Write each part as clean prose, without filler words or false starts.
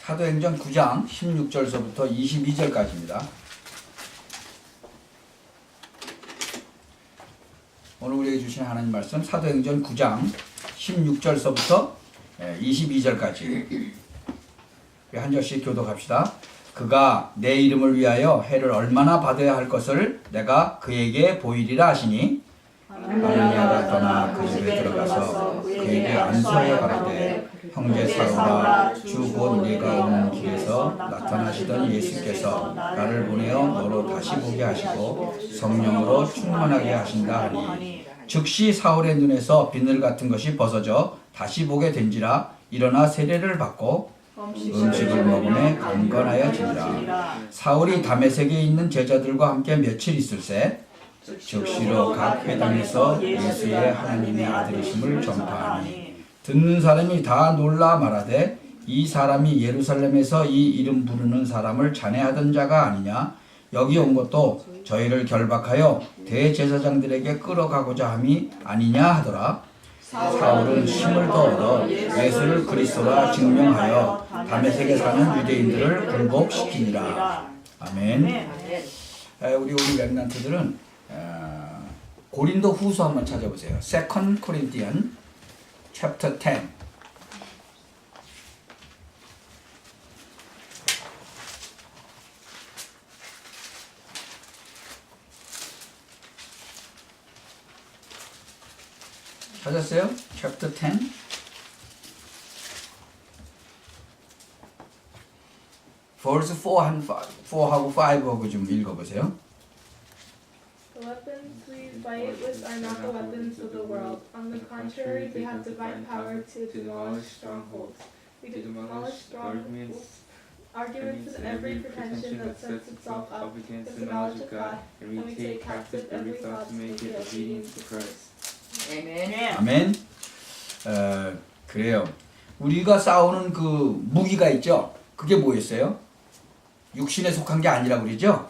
사도행전 9장 16절서부터 22절까지입니다. 오늘 우리에게 주신 하나님 말씀 사도행전 9장 16절서부터 22절까지 한 절씩 교독합시다. 그가 내 이름을 위하여 해를 얼마나 받아야 할 것을 내가 그에게 보이리라 하시니 아나니아가 떠나 그 집에 들어가서 그에게 안수하여 가로되 형제 사울아 주 곧 네가 오는 길에서 나타나시던 예수께서 나를 보내어 너로 다시 보게 하시고 성령으로 충만하게 하신다 하니 즉시 사울의 눈에서 비늘 같은 것이 벗어져 다시 보게 된지라 일어나 세례를 받고 음식을 먹음에 강건하여지니라. 사울이 다메섹에 있는 제자들과 함께 며칠 있을새 즉시로 각 회당에서 예수의 하나님의 아들이심을 전파하니 듣는 사람이 다 놀라 말하되 이 사람이 예루살렘에서 이 이름 부르는 사람을 찬해하던 자가 아니냐. 여기 온 것도 저희를 결박하여 대제사장들에게 끌어가고자 함이 아니냐 하더라. 사울은 힘을 더 얻어 예수를 그리스도라 증명하여 다메섹에 사는 유대인들을 굴복시키니라. 아멘. 우리 렘넌트들은 고린도 후서 한번 찾아보세요. 2 Corinthians chapter 10. 찾았어요? chapter 10. verse 4하고 5하고 좀 읽어보세요. The weapons we fight with are not the weapons of the world. On the contrary, they have divine power to demolish strongholds. We demolish strongholds, arguments and every pretension that sets itself up against the knowledge of God, and we take captive every thought to make it obedient to Christ. 아멘. 그래요. 우리가 싸우는 그 무기가 있죠. 그게 뭐였어요? 육신에 속한 게 아니라고 그러죠.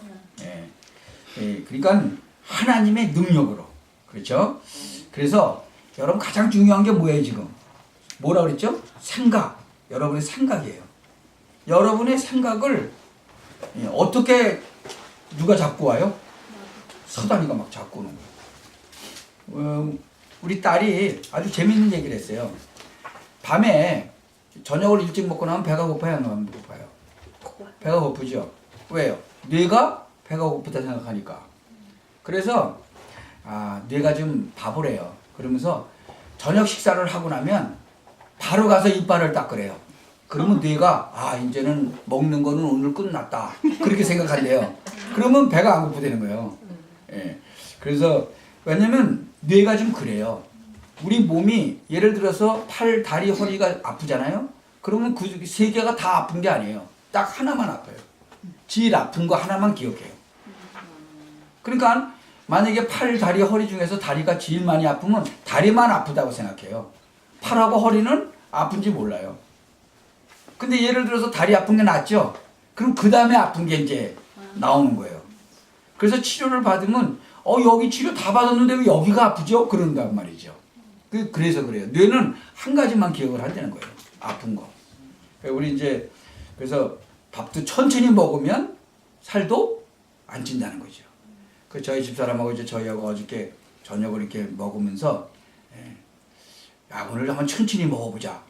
그러니까 하나님의 능력으로. 그렇죠? 그래서 여러분 가장 중요한 게 뭐예요 지금? 뭐라 그랬죠? 생각. 여러분의 생각이에요. 여러분의 생각을 어떻게 누가 잡고 와요? 사단이가 막 잡고 오는 거예요. 우리 딸이 아주 재밌는 얘기를 했어요. 밤에 저녁을 일찍 먹고 나면 배가 고파요? 안 고파요? 배가 고프죠? 왜요? 뇌가 배가 고프다 생각하니까. 그래서 뇌가 좀 바보래요. 그러면서 저녁 식사를 하고 나면 바로 가서 이빨을 닦으래요. 그러면 뇌가 이제는 먹는 거는 오늘 끝났다 그렇게 생각한대요. 그러면 배가 안 고프다는 거예요. 그래서 왜냐면 뇌가 좀 그래요. 우리 몸이 예를 들어서 팔, 다리, 허리가 아프잖아요. 그러면 그 세 개가 다 아픈 게 아니에요. 딱 하나만 아파요. 제일 아픈 거 하나만 기억해요. 그러니까 만약에 팔, 다리, 허리 중에서 다리가 제일 많이 아프면 다리만 아프다고 생각해요. 팔하고 허리는 아픈지 몰라요. 근데 예를 들어서 다리 아픈 게 낫죠? 그럼 그 다음에 아픈 게 이제 나오는 거예요. 그래서 치료를 받으면 여기 치료 다 받았는데 왜 여기가 아프죠? 그런단 말이죠. 그래서 그래요. 뇌는 한 가지만 기억을 한다는 거예요. 아픈 거. 우리 이제 그래서 밥도 천천히 먹으면 살도 안 찐다는 거죠. 저희 집사람하고 이제 저희하고 어저께 저녁을 이렇게 먹으면서 오늘 한번 천천히 먹어보자.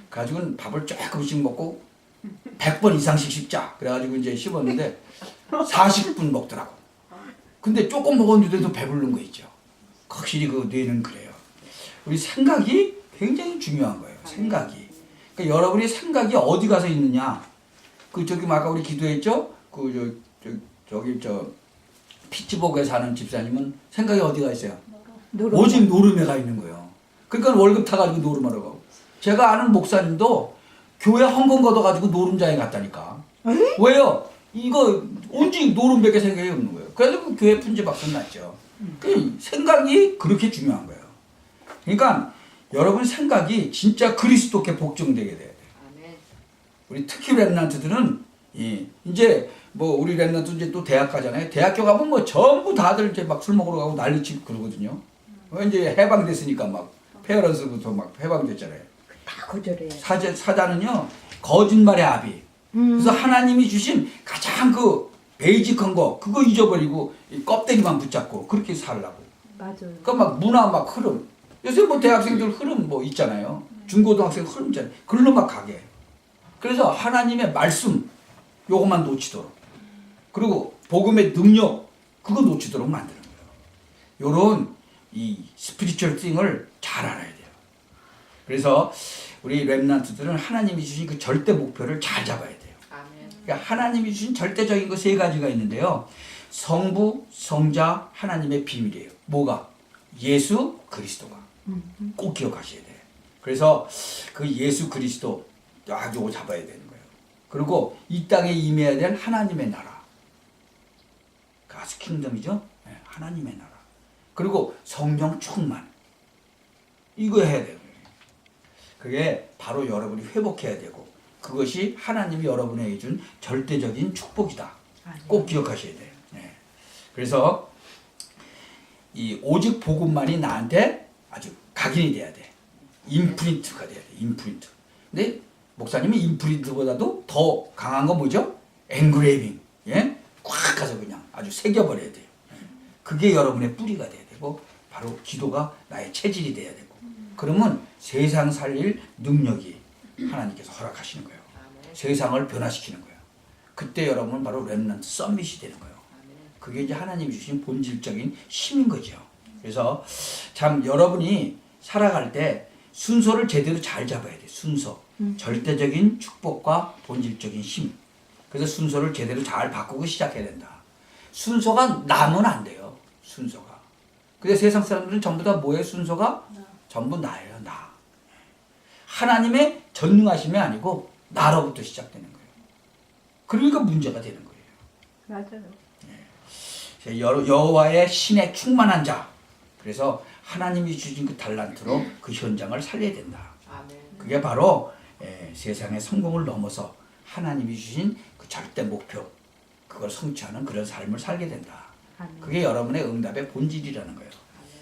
그래가지고 밥을 조금씩 먹고 100번 이상씩 씹자. 그래가지고 이제 씹었는데 40분 먹더라고. 근데 조금 먹었는데도 배부른 거 있죠. 확실히 그 뇌는 그래요. 우리 생각이 굉장히 중요한 거예요. 생각이. 그러니까 여러분의 생각이 어디 가서 있느냐. 저기 아까 우리 기도했죠? 피츠버그에 사는 집사님은 생각이 어디가 있어요? 오직 노름에 가 있는 거예요. 그러니까 월급 타가지고 노름하러 가고. 제가 아는 목사님도 교회 헌금 걷어가지고 노름장에 갔다니까. 왜요? 이거 온직 노름밖에 생각이 없는 거예요. 그래서 그 교회 분재박수 났죠. 그 생각이 그렇게 중요한 거예요. 그러니까 여러분 생각이 진짜 그리스도께 복종되게 돼야 돼요. 우리 특히 렘넌트들은 이제 우리 렘넌트 이제 또 대학 가잖아요. 대학교 가면 전부 다들 이제 막 술 먹으러 가고 난리치고 그러거든요. 이제 해방됐으니까 막 페어런스부터 막 해방됐잖아요. 다 거절해요. 사자는요 거짓말의 아비. 그래서 하나님이 주신 가장 그 베이직한 거 그거 잊어버리고 이 껍데기만 붙잡고 그렇게 살라고. 맞아요. 그러니까 막 문화 막 흐름. 요새 뭐 대학생들 흐름 뭐 있잖아요. 중고등학생 흐름 있잖아요. 그걸로 막 가게. 그래서 하나님의 말씀 요것만 놓치도록. 그리고 복음의 능력 그거 놓치도록 만드는 거예요. 요런 이 스피리추얼 띵을 잘 알아야 돼요. 그래서 우리 렘넌트들은 하나님이 주신 그 절대 목표를 잘 잡아야 돼요. 그러니까 하나님이 주신 절대적인 거 세 가지가 있는데요. 성부, 성자, 하나님의 비밀이에요. 뭐가? 예수 그리스도가. 꼭 기억하셔야 돼요. 그래서 그 예수 그리스도 아주 잡아야 되는 거예요. 그리고 이 땅에 임해야 될 하나님의 나라. 가스 킹덤이죠. 네, 하나님의 나라. 그리고 성령 충만. 이거 해야 돼요. 그게 바로 여러분이 회복해야 되고 그것이 하나님이 여러분에게 준 절대적인 축복이다. 꼭 기억하셔야 돼요. 네. 그래서 이 오직 복음만이 나한테 아주 각인이 돼야 돼. 임프린트가 돼야 돼. 임프린트. 근데 목사님이 임프린트보다도 더 강한 건 뭐죠? 엔그레이빙. 예? 꽉 가서 그냥 아주 새겨버려야 돼요. 그게 여러분의 뿌리가 돼야 되고 바로 기도가 나의 체질이 돼야 되고 그러면 세상 살릴 능력이 하나님께서 허락하시는 거예요. 세상을 변화시키는 거예요. 그때 여러분은 바로 렘넌트 서밋이 되는 거예요. 그게 이제 하나님이 주신 본질적인 힘인 거죠. 그래서 참 여러분이 살아갈 때 순서를 제대로 잘 잡아야 돼요. 순서. 절대적인 축복과 본질적인 힘. 그래서 순서를 제대로 잘 바꾸고 시작해야 된다. 순서가 나면 안 돼요. 순서가. 근데 세상 사람들은 전부 다 뭐예요? 순서가? 전부 나예요. 나. 하나님의 전능하심이 아니고 나로부터 시작되는 거예요. 그러니까 문제가 되는 거예요. 맞아요. 여호와의 신에 충만한 자. 그래서 하나님이 주신 그 달란트로 그 현장을 살려야 된다. 그게 바로 세상의 성공을 넘어서 하나님이 주신 그 절대 목표 그걸 성취하는 그런 삶을 살게 된다. 그게 여러분의 응답의 본질이라는 거예요.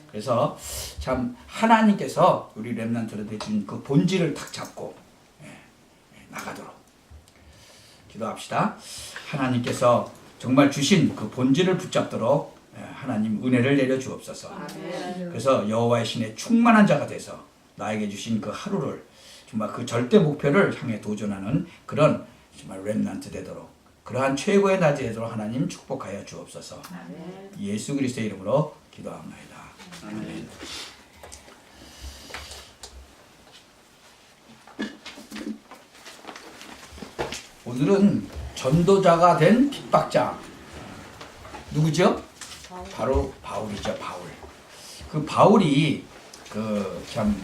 그래서 참 하나님께서 우리 렘넌트들에게 준 그 본질을 탁 잡고 나가도록 기도합시다. 하나님께서 정말 주신 그 본질을 붙잡도록 하나님 은혜를 내려 주옵소서. 그래서 여호와의 신에 충만한 자가 돼서 나에게 주신 그 하루를 정말 그 절대 목표를 향해 도전하는 그런 정말 렘넌트 되도록 그러한 최고의 낮이 되도록 하나님 축복하여 주옵소서. 예수 그리스도의 이름으로 기도합니다. 아멘. 오늘은 전도자가 된 핍박자 누구죠? 바로 바울이죠. 바울. 그 바울이 그 참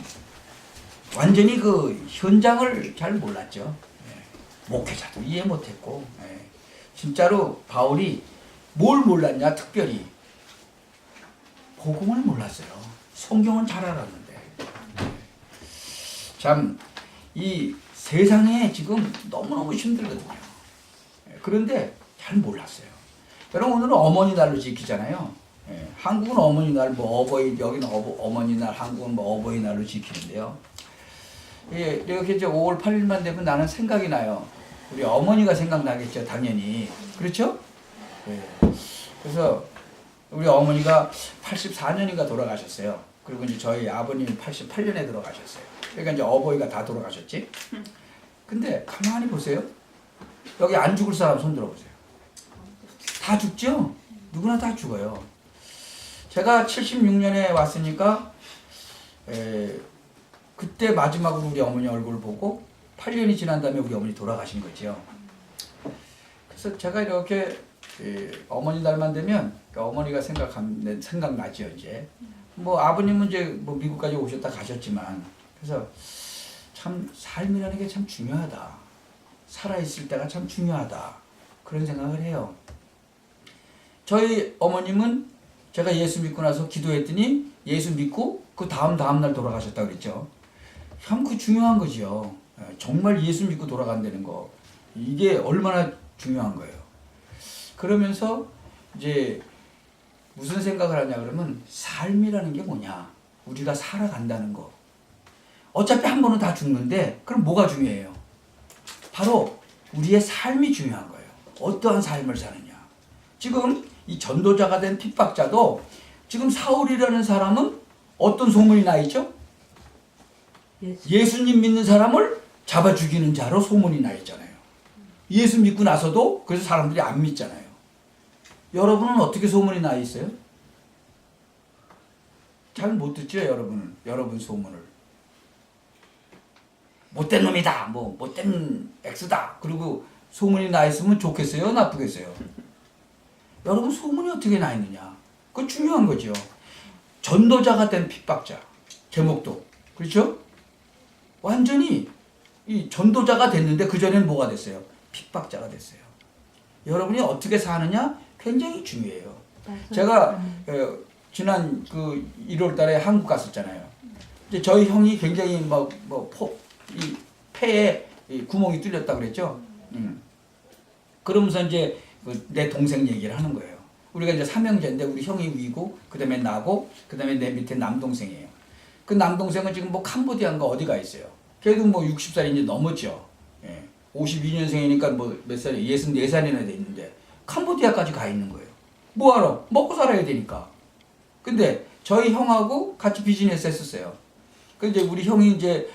완전히 그 현장을 잘 몰랐죠. 목회자도 이해 못했고 진짜로 바울이 뭘 몰랐냐 특별히 복음을 몰랐어요. 성경은 잘 알았는데 참 이 세상에 지금 너무너무 힘들거든요. 그런데 잘 몰랐어요. 여러분 오늘은 어머니 날로 지키잖아요. 한국은 어머니 날, 뭐 어버이 여기는 어머니 날, 한국은 뭐 어버이 날로 지키는데요. 이렇게 이제 5월 8일만 되면 나는 생각이 나요. 우리 어머니가 생각나겠죠, 당연히. 그렇죠? 그래서 우리 어머니가 84년인가 돌아가셨어요. 그리고 이제 저희 아버님이 88년에 돌아가셨어요. 그러니까 이제 어버이가 다 돌아가셨지. 근데 가만히 보세요. 여기 안 죽을 사람 손 들어보세요. 다 죽죠? 누구나 다 죽어요. 제가 76년에 왔으니까 그때 마지막으로 우리 어머니 얼굴을 보고 8년이 지난 다음에 우리 어머니 돌아가신 거죠. 그래서 제가 이렇게 어머니 날만 되면 어머니가 생각나죠. 이제 뭐 아버님은 이제 뭐 미국까지 오셨다 가셨지만 그래서 참 삶이라는 게 참 중요하다. 살아있을 때가 참 중요하다. 그런 생각을 해요. 저희 어머님은 제가 예수 믿고 나서 기도했더니 예수 믿고 그 다음 날 돌아가셨다고 그랬죠. 참 그 중요한 거죠. 정말 예수 믿고 돌아간다는 거. 이게 얼마나 중요한 거예요. 그러면서 이제 무슨 생각을 하냐 그러면 삶이라는 게 뭐냐. 우리가 살아간다는 거. 어차피 한 번은 다 죽는데 그럼 뭐가 중요해요? 바로 우리의 삶이 중요한 거예요. 어떠한 삶을 사느냐. 지금 이 전도자가 된 핍박자도 지금 사울이라는 사람은 어떤 소문이 나 있죠? 예수님 믿는 사람을 잡아 죽이는 자로 소문이 나 있잖아요. 예수 믿고 나서도 그래서 사람들이 안 믿잖아요. 여러분은 어떻게 소문이 나 있어요? 잘 못 듣죠, 여러분은. 여러분 소문을. 못된 놈이다. 뭐 못된 X다. 그리고 소문이 나 있으면 좋겠어요? 나쁘겠어요? 여러분 소문이 어떻게 나 있느냐? 그거 중요한 거죠. 전도자가 된 핍박자. 제목도. 그렇죠? 완전히 이 전도자가 됐는데 그전에는 뭐가 됐어요? 핍박자가 됐어요. 여러분이 어떻게 사느냐? 굉장히 중요해요. 제가 지난 그 1월 달에 한국 갔었잖아요. 이제 저희 형이 굉장히 이 폐에 이 구멍이 뚫렸다 그랬죠. 그러면서 이제 내 동생 얘기를 하는 거예요. 우리가 이제 삼형제인데 우리 형이 위고 그다음에 나고 그다음에 내 밑에 남동생이에요. 그 남동생은 지금 뭐 캄보디아인가 어디가 있어요. 걔도 뭐 60살이 이제 넘었죠. 예. 52년생이니까 뭐 몇 살이에요? 64살이나 돼 있는데 캄보디아까지 가 있는 거예요. 뭐하러? 먹고 살아야 되니까. 근데 저희 형하고 같이 비즈니스 했었어요. 그 이제 우리 형이 이제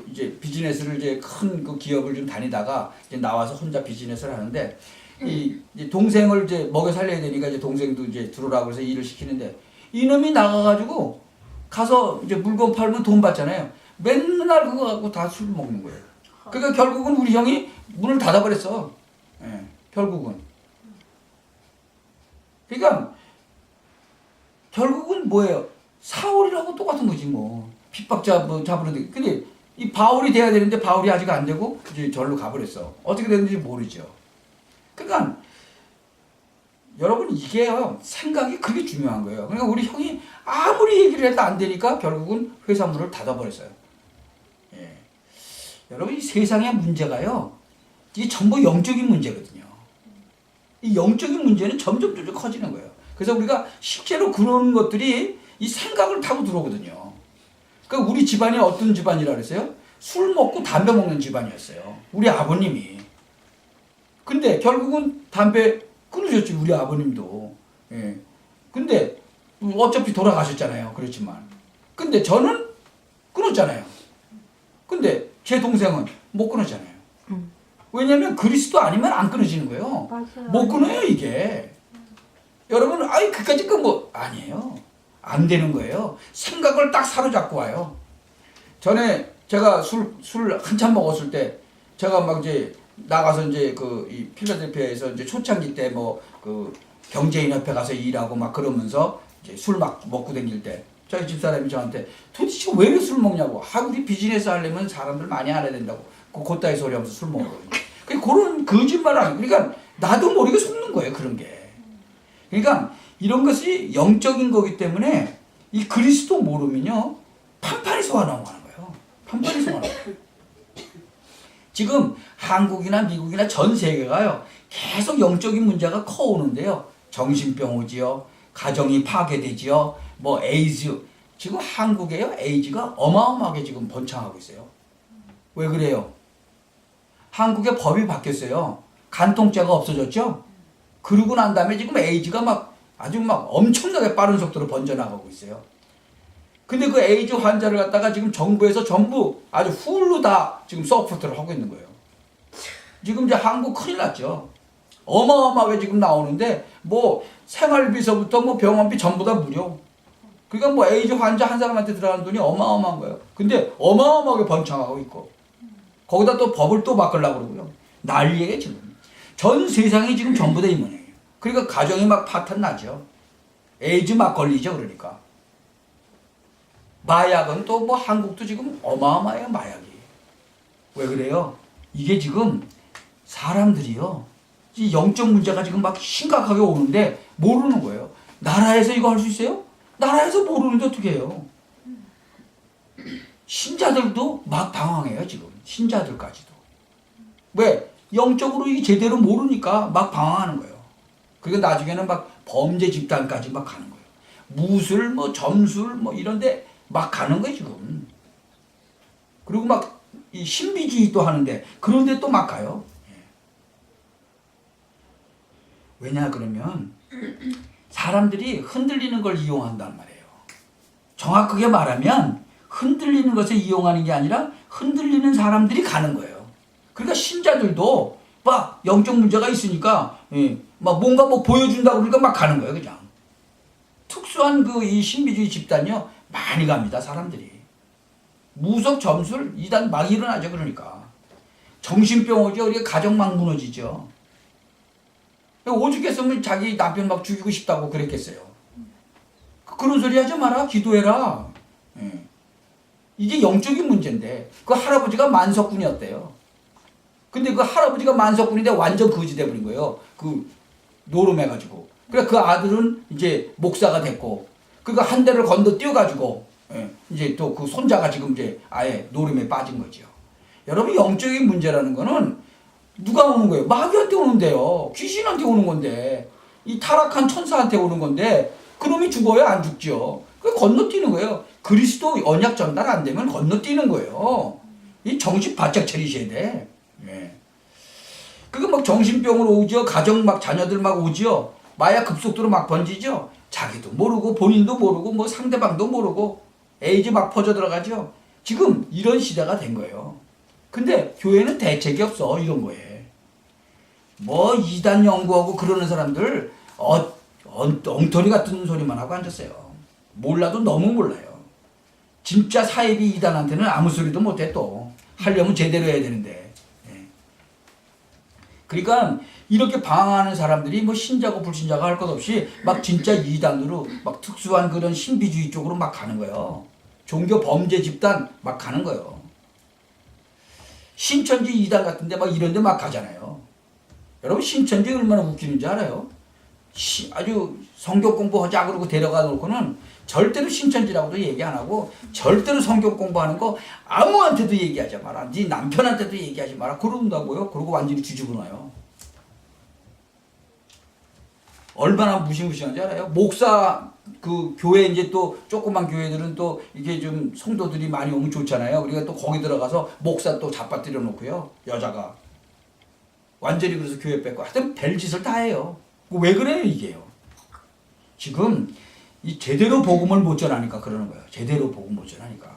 이제 비즈니스를 이제 큰 그 기업을 좀 다니다가 이제 나와서 혼자 비즈니스를 하는데 이제 동생을 이제 먹여 살려야 되니까 이제 동생도 이제 들어오라고 해서 일을 시키는데 이놈이 나가가지고 가서 이제 물건 팔면 돈 받잖아요. 맨날 그거 갖고 다 술 먹는 거예요. 그러니까 결국은 우리 형이 문을 닫아버렸어. 예, 결국은. 그러니까 결국은 뭐예요? 사울이라고 똑같은 거지 뭐. 핍박자 뭐 잡으러 되. 근데 이 바울이 돼야 되는데 바울이 아직 안 되고 이제 절로 가버렸어. 어떻게 됐는지 모르죠. 그러니까 여러분 이게요 생각이 그게 중요한 거예요. 그러니까 우리 형이 아무리 얘기를 해도 안 되니까 결국은 회사 문을 닫아버렸어요. 예. 여러분 이 세상의 문제가요 이게 전부 영적인 문제거든요. 이 영적인 문제는 점점 커지는 거예요. 그래서 우리가 실제로 그런 것들이 이 생각을 타고 들어오거든요. 그러니까 우리 집안이 어떤 집안이라 그랬어요? 술 먹고 담배 먹는 집안이었어요. 우리 아버님이. 근데 결국은 담배 끊으셨지 우리 아버님도. 예. 근데 어차피 돌아가셨잖아요. 그렇지만. 근데 저는 끊었잖아요. 근데 제 동생은 못 끊었잖아요. 왜냐면 그리스도 아니면 안 끊어지는 거예요. 맞아요. 못 끊어요 이게. 여러분 아이 그까짓 건 뭐 아니에요. 안 되는 거예요. 생각을 딱 사로잡고 와요. 전에 제가 술 한참 먹었을 때 제가 막 이제 나가서 이제 이 필라델피아에서 이제 초창기 때 그 경제인협회 가서 일하고 막 그러면서 이제 술 막 먹고 다닐 때 저희 집사람이 저한테 도대체 왜 이렇게 술 먹냐고. 우리 비즈니스 하려면 사람들 많이 알아야 된다고. 그따위 소리 하면서 술 먹거든요. 그런 거짓말을 하는 그러니까 나도 모르게 속는 거예요. 그런 게. 그러니까 이런 것이 영적인 거기 때문에 이 그리스도 모르면요 판판이 속아 넘어가는 거예요. 판판이 속아 넘어가요. 지금 한국이나 미국이나 전 세계가요 계속 영적인 문제가 커오는데요. 정신병 오지요. 가정이 파괴되지요. 뭐 에이즈. 지금 한국에요 에이즈가 어마어마하게 지금 번창하고 있어요. 왜 그래요? 한국의 법이 바뀌었어요. 간통죄가 없어졌죠? 그러고 난 다음에 지금 에이즈가 아주 엄청나게 빠른 속도로 번져나가고 있어요. 근데 그 에이즈 환자를 갖다가 지금 정부에서 전부 아주 훌로 다 지금 서포트를 하고 있는 거예요. 지금 이제 한국 큰일 났죠. 어마어마하게 지금 나오는데 생활비서부터 병원비 전부 다 무료. 그러니까 에이즈 환자 한 사람한테 들어가는 돈이 어마어마한 거예요. 근데 어마어마하게 번창하고 있고 거기다 또 법을 또 바꾸려고 그러고요. 난리예요 지금. 전 세상이 지금 전부 다 이 모양이에요. 그러니까 가정이 파탄 나죠. 에이즈 걸리죠 그러니까. 마약은 또 한국도 지금 어마어마해요 마약이. 왜 그래요? 이게 지금 사람들이요 이 영적 문제가 지금 심각하게 오는데 모르는 거예요. 나라에서 이거 할 수 있어요? 나라에서 모르는데 어떻게 해요? 신자들도 방황해요 지금. 신자들까지도. 왜? 영적으로 이게 제대로 모르니까 방황하는 거예요. 그리고 나중에는 범죄 집단까지 가는 거예요. 무술, 점술, 이런데 가는 거예요, 지금. 그리고 이 신비주의 또 하는데, 그런데 또 가요. 왜냐 그러면 사람들이 흔들리는 걸 이용한단 말이에요. 정확하게 말하면 흔들리는 것을 이용하는 게 아니라 흔들리는 사람들이 가는 거예요. 그러니까 신자들도 막 영적 문제가 있으니까 막 뭔가 뭐 보여준다고 그러니까 막 가는 거예요. 그냥. 특수한 그 이 신비주의 집단이요. 많이 갑니다. 사람들이. 무속 점술 이단 막 일어나죠. 그러니까. 정신병 오죠. 우리가 가정 막 무너지죠. 오죽했으면 자기 남편 막 죽이고 싶다고 그랬겠어요. 그런 소리 하지 마라. 기도해라. 이게 영적인 문제인데 그 할아버지가 만석군이었대요. 근데 그 할아버지가 만석군인데 완전 거지 돼버린 거예요. 그 노름해가지고. 그래 그 아들은 이제 목사가 됐고 그러니까 한 대를 건너뛰어가지고 이제 또 그 손자가 지금 이제 아예 노름에 빠진 거죠. 여러분 영적인 문제라는 거는 누가 오는 거예요? 마귀한테 오는데요. 귀신한테 오는 건데 이 타락한 천사한테 오는 건데 그놈이 죽어요? 안 죽죠. 그 건너뛰는 거예요. 그리스도 언약 전달 안 되면 건너뛰는 거예요. 이 정신 바짝 차리셔야 돼. 그거 막 정신병으로 오죠. 가정 막 자녀들 막 오죠. 마약 급속도로 막 번지죠. 자기도 모르고 본인도 모르고 뭐 상대방도 모르고 에이즈 막 퍼져 들어가죠. 지금 이런 시대가 된 거예요. 근데 교회는 대책이 없어 이런 거에. 뭐 이단 연구하고 그러는 사람들 엉터리 같은 소리만 하고 앉았어요. 몰라도 너무 몰라요. 진짜 사이비 이단한테는 아무 소리도 못해 또. 하려면 제대로 해야 되는데. 그러니까 이렇게 방황하는 사람들이 뭐 신자고 불신자가 할 것 없이 막 진짜 이단으로 막 특수한 그런 신비주의 쪽으로 막 가는 거예요. 종교 범죄 집단 막 가는 거예요. 신천지 이단 같은데 막 이런 데 막 가잖아요. 여러분 신천지 얼마나 웃기는지 알아요? 아주 성경 공부하자 그러고 데려가 놓고는 절대로 신천지라고도 얘기 안 하고 절대로 성경 공부하는 거 아무한테도 얘기하지 마라. 네 남편한테도 얘기하지 마라. 그런다고요. 그러고 완전히 뒤집어 놔요. 얼마나 무시무시한지 알아요? 목사 그 교회 이제 또 조그만 교회들은 또 이게 좀 성도들이 많이 오면 좋잖아요. 우리가 또 거기 들어가서 목사 또 잡아뜨려 놓고요. 여자가 완전히 그래서 교회 뺏고 하여튼 별짓을 다 해요. 왜 그래요 이게요? 지금 이 제대로 복음을 못 전하니까 그러는 거예요. 제대로 복음 못 전하니까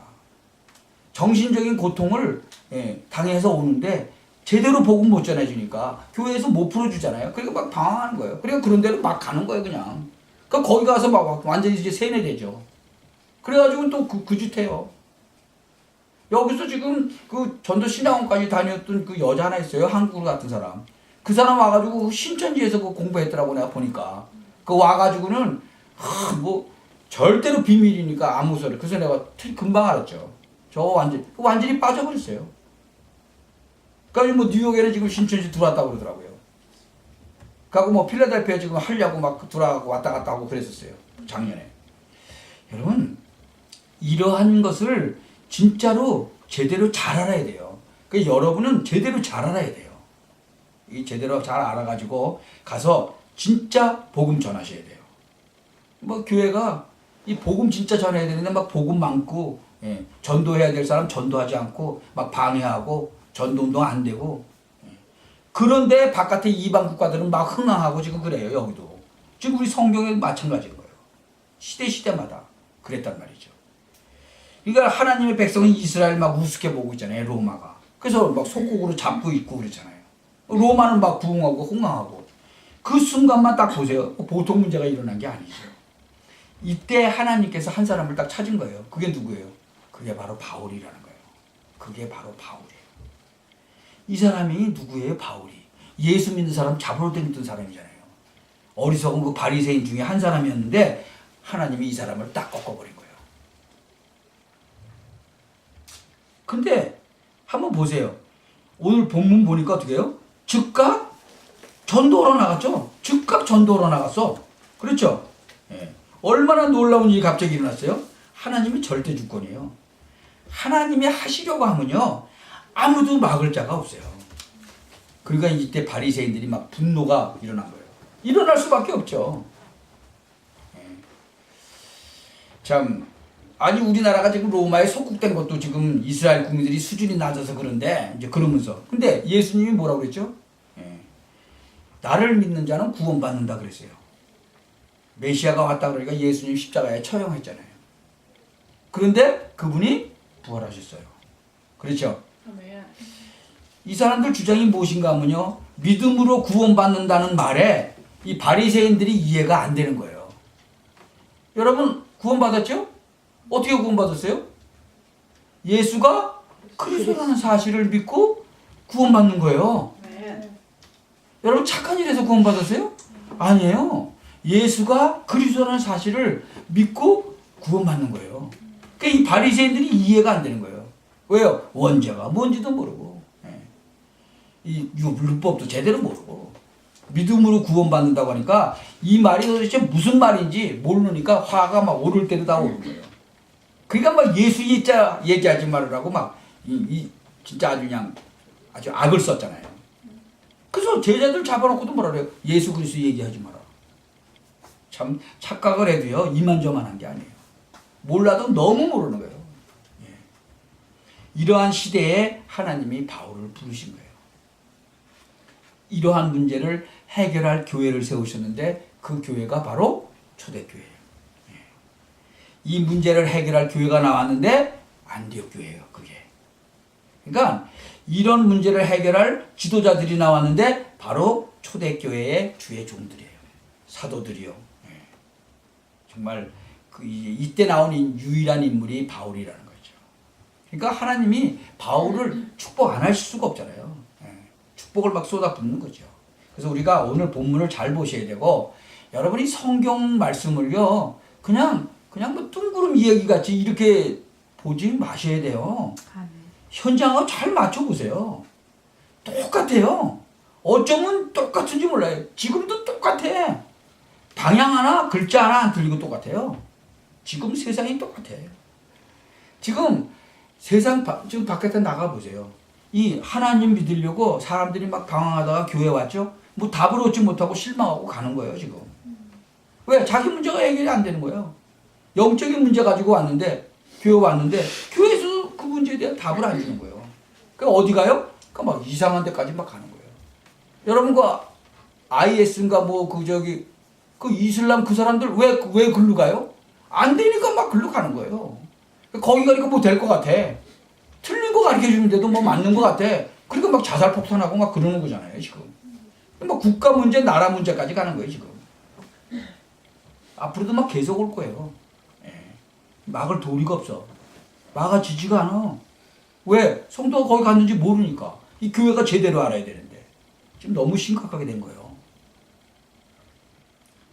정신적인 고통을 당해서 오는데 제대로 복음 못 전해주니까 교회에서 못 풀어주잖아요. 그러니까 막 방황하는 거예요. 그러니까 그런 데로 막 가는 거예요 그냥. 그러니까 거기 가서 막 완전히 이제 세뇌되죠. 그래가지고 또 그 짓 해요. 여기서 지금 그 전도 신학원까지 다녔던 그 여자 하나 있어요. 한국 같은 사람. 그 사람 와가지고 신천지에서 그 공부했더라고 내가 보니까. 그 와가지고는 뭐 절대로 비밀이니까 아무 소리. 그래서 내가 금방 알았죠. 저 완전히 빠져버렸어요. 그러니까 뭐 뉴욕에는 지금 신천지 들어왔다고 그러더라고요. 그리고 뭐 필라델피아 지금 하려고 막 들어가고 왔다 갔다 하고 그랬었어요. 작년에. 여러분 이러한 것을 진짜로 제대로 잘 알아야 돼요. 그러니까 여러분은 제대로 잘 알아야 돼요. 이 제대로 잘 알아가지고 가서 진짜 복음 전하셔야 돼요. 뭐 교회가 이 복음 진짜 전해야 되는데 막 복음 많고 전도해야 될 사람 전도하지 않고 막 방해하고 전도운동 안 되고 그런데 바깥에 이방 국가들은 막 흥황하고 지금 그래요. 여기도 지금 우리 성경에 마찬가지인 거예요. 시대마다 그랬단 말이죠. 그러니까 하나님의 백성은 이스라엘 막 우습게 보고 있잖아요. 로마가. 그래서 막 속국으로 잡고 있고 그러잖아요. 로마는 막 부흥하고 흥황하고 그 순간만 딱 보세요. 보통 문제가 일어난 게 아니죠. 이때 하나님께서 한 사람을 딱 찾은 거예요. 그게 누구예요? 그게 바로 바울이라는 거예요. 그게 바로 바울이에요. 이 사람이 누구예요? 바울이. 예수 믿는 사람 잡으러 다녔던 사람이잖아요. 어리석은 그 바리새인 중에 한 사람이었는데 하나님이 이 사람을 딱 꺾어버린 거예요. 근데 한번 보세요. 오늘 본문 보니까 어떻게 해요? 즉각 전도하러 나갔죠? 즉각 전도하러 나갔어. 그렇죠? 얼마나 놀라운 일이 갑자기 일어났어요? 하나님이 절대 주권이에요. 하나님이 하시려고 하면요. 아무도 막을 자가 없어요. 그러니까 이때 바리새인들이 막 분노가 일어난 거예요. 일어날 수밖에 없죠. 참 아니 우리나라가 지금 로마에 속국된 것도 지금 이스라엘 국민들이 수준이 낮아서 그런데 이제 그러면서 근데 예수님이 뭐라고 그랬죠? 나를 믿는 자는 구원받는다 그랬어요. 메시아가 왔다 그러니까 예수님 십자가에 처형했잖아요. 그런데 그분이 부활하셨어요. 그렇죠? 아멘. 이 사람들 주장이 무엇인가 하면요, 믿음으로 구원받는다는 말에 이 바리새인들이 이해가 안 되는 거예요. 여러분 구원받았죠? 어떻게 구원받았어요? 예수가 그리스도라는 사실을 믿고 구원받는 거예요. 아멘. 여러분 착한 일에서 구원받았어요? 아니에요. 예수가 그리스도라는 사실을 믿고 구원받는 거예요. 그러니까 이 바리새인들이 이해가 안 되는 거예요. 왜요? 원죄가 뭔지도 모르고, 이 율법도 제대로 모르고, 믿음으로 구원받는다고 하니까 이 말이 도대체 무슨 말인지 모르니까 화가 막 오를 때도 다 오는 거예요. 그러니까 막 예수 얘기하지 말으라고 막 진짜 아주 그냥 아주 악을 썼잖아요. 그래서 제자들 잡아놓고도 뭐라 그래요? 예수 그리스도 얘기하지 마라. 참 착각을 해도요 이만저만한 게 아니에요. 몰라도 너무 모르는 거예요. 이러한 시대에 하나님이 바울을 부르신 거예요. 이러한 문제를 해결할 교회를 세우셨는데 그 교회가 바로 초대교회예요. 이 문제를 해결할 교회가 나왔는데 안디옥 교회예요. 그게. 그러니까 이런 문제를 해결할 지도자들이 나왔는데 바로 초대교회의 주의 종들이에요. 사도들이요. 정말 이때 나온 유일한 인물이 바울이라는 거죠. 그러니까 하나님이 바울을 축복 안 하실 수가 없잖아요. 축복을 막 쏟아붓는 거죠. 그래서 우리가 오늘 본문을 잘 보셔야 되고, 여러분이 성경 말씀을요 그냥 뭐 뚱그름 이야기 같이 이렇게 보지 마셔야 돼요. 현장하고 잘 맞춰보세요. 똑같아요. 어쩌면 똑같은지 몰라요. 지금도 똑같아. 방향 하나 글자 하나 안 틀리고 똑같아요. 지금 세상이 똑같아요. 지금 세상 지금 바깥에 나가보세요. 이 하나님 믿으려고 사람들이 막 방황하다가 교회 왔죠? 뭐 답을 얻지 못하고 실망하고 가는 거예요 지금. 왜? 자기 문제가 해결이 안 되는 거예요. 영적인 문제 가지고 왔는데, 교회 왔는데 교회에서 그 문제에 대한 답을 안 주는 거예요. 그러니까 어디 가요? 그러니까 막 이상한 데까지 막 가는 거예요. 여러분 그 IS인가 뭐 그 이슬람 그 사람들 왜 글로 가요? 안 되니까 막 글로 가는 거예요. 거기 가니까 뭐 될 것 같아. 틀린 거 가르쳐 주는데도 뭐 맞는 것 같아. 그러니까 막 자살 폭탄하고 막 그러는 거잖아요 지금. 뭐 국가 문제, 나라 문제까지 가는 거예요 지금. 앞으로도 막 계속 올 거예요. 막을 도리가 없어. 막아지지가 않아. 왜? 성도가 거기 갔는지 모르니까. 이 교회가 제대로 알아야 되는데 지금 너무 심각하게 된 거예요.